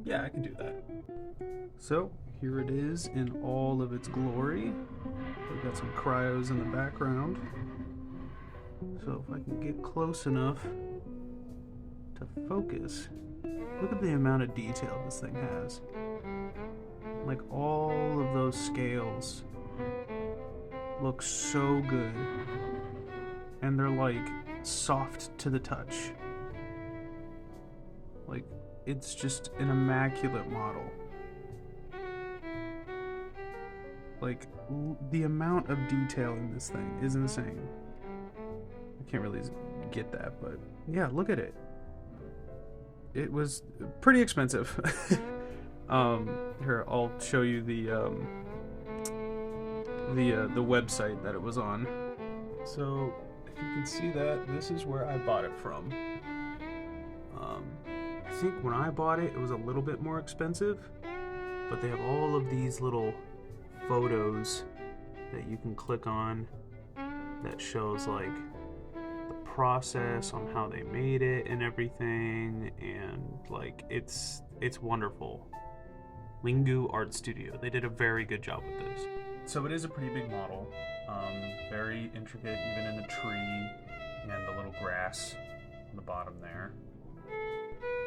Yeah, I can do that. So here it is in all of its glory. We've got some cryos in the background. So if I can get close enough to focus, look at the amount of detail this thing has. Like, all of those scales look so good. And they're like soft to the touch. Like, it's just an immaculate model. Like, the amount of detail in this thing is insane. I can't really get that, but yeah, look at it. It was pretty expensive. Here, I'll show you the website that it was on. So if you can see that, this is where I bought it from. I think when I bought it, it was a little bit more expensive, but they have all of these little photos that you can click on that shows like the process on how they made it and everything, and like it's wonderful. Lingu Art Studio, they did a very good job with this. So it is a pretty big model, very intricate even in the tree and the little grass on the bottom there.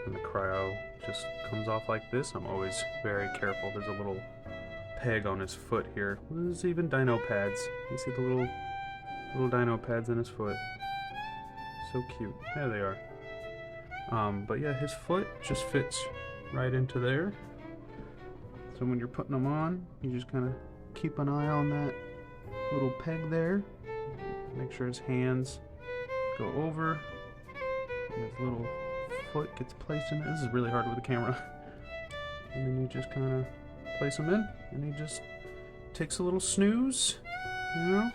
And the cryo just comes off like this. I'm always very careful. There's a little peg on his foot here. There's even dino pads. You see the little dino pads in his foot. So cute. There they are. But yeah, his foot just fits right into there. So when you're putting them on, you just kind of keep an eye on that little peg there. Make sure his hands go over and his little foot gets placed in it. This is really hard with the camera. And then you just kind of place him in, and he just takes a little snooze, you know?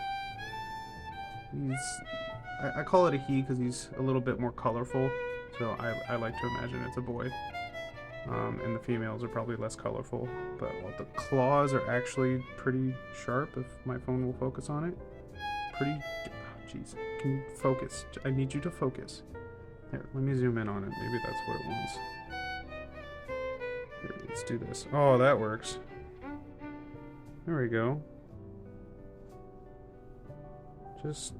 I call it a he because he's a little bit more colorful, so I like to imagine it's a boy. And the females are probably less colorful, but the claws are actually pretty sharp if my phone will focus on it. Pretty, jeez, can you focus? I need you to focus. Here, let me zoom in on it. Maybe that's what it wants. Here, let's do this. Oh, that works. There we go. Just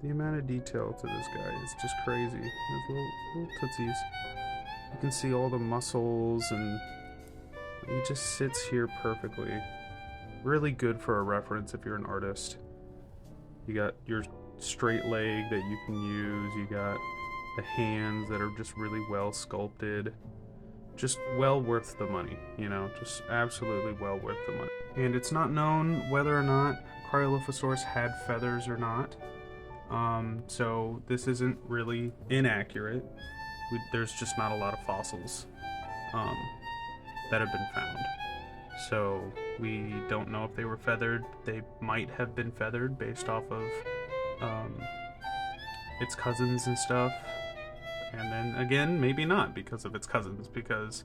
the amount of detail to this guy is just crazy. His little tootsies. You can see all the muscles, and he just sits here perfectly. Really good for a reference if you're an artist. You got your straight leg that you can use. You got the hands that are just really well sculpted. Just well worth the money, you know, just absolutely well worth the money. And it's not known whether or not Cryolophosaurus had feathers or not. So this isn't really inaccurate. There's just not a lot of fossils that have been found. So we don't know if they were feathered. They might have been feathered based off of its cousins and stuff. And then again, maybe not because of its cousins, because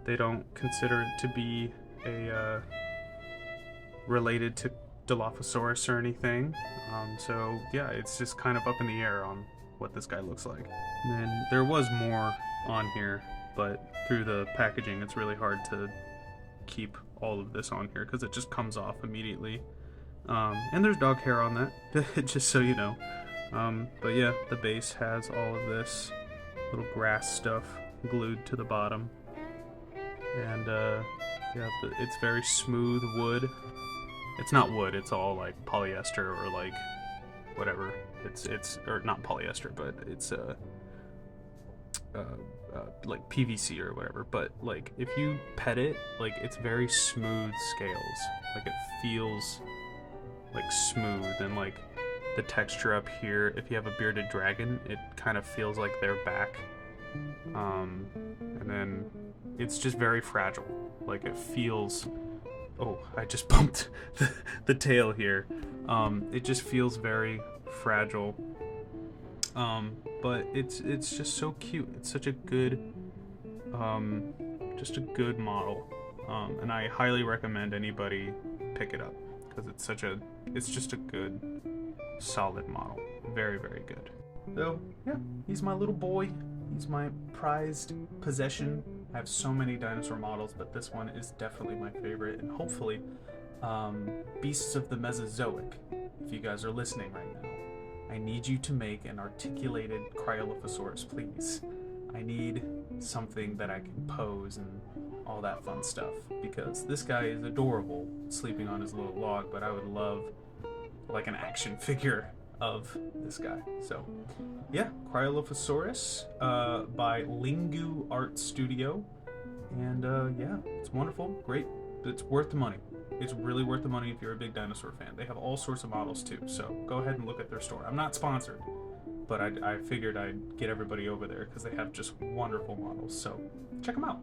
they don't consider it to be a related to Dilophosaurus or anything. So yeah, it's just kind of up in the air on what this guy looks like. And then there was more on here, but through the packaging it's really hard to keep all of this on here because it just comes off immediately. And there's dog hair on that, just so you know. But yeah, the base has all of this little grass stuff glued to the bottom. And yeah, it's very smooth wood. It's not wood, it's all like polyester or like whatever. It's or not polyester, but it's like PVC or whatever. But like if you pet it, like it's very smooth scales. Like it feels like smooth, and like the texture up here, if you have a bearded dragon, it kind of feels like their back. And then it's just very fragile. Like it feels, oh, I just bumped the tail here. It just feels very fragile. But it's just so cute. It's such a good, just a good model. And I highly recommend anybody pick it up because it's just a good, solid model. Very, very good. So yeah, he's my little boy. He's my prized possession. I have so many dinosaur models, but this one is definitely my favorite, and hopefully beasts of the Mesozoic, if you guys are listening right now, I need you to make an articulated Cryolophosaurus, please. I need something that I can pose and all that fun stuff, because this guy is adorable sleeping on his little log, but I would love like an action figure of this guy. So yeah, Cryolophosaurus by Lingu Art Studio, and yeah, it's wonderful, great, it's worth the money. It's really worth the money if you're a big dinosaur fan. They have all sorts of models too, so go ahead and look at their store. I'm not sponsored, but I figured I'd get everybody over there because they have just wonderful models, so check them out.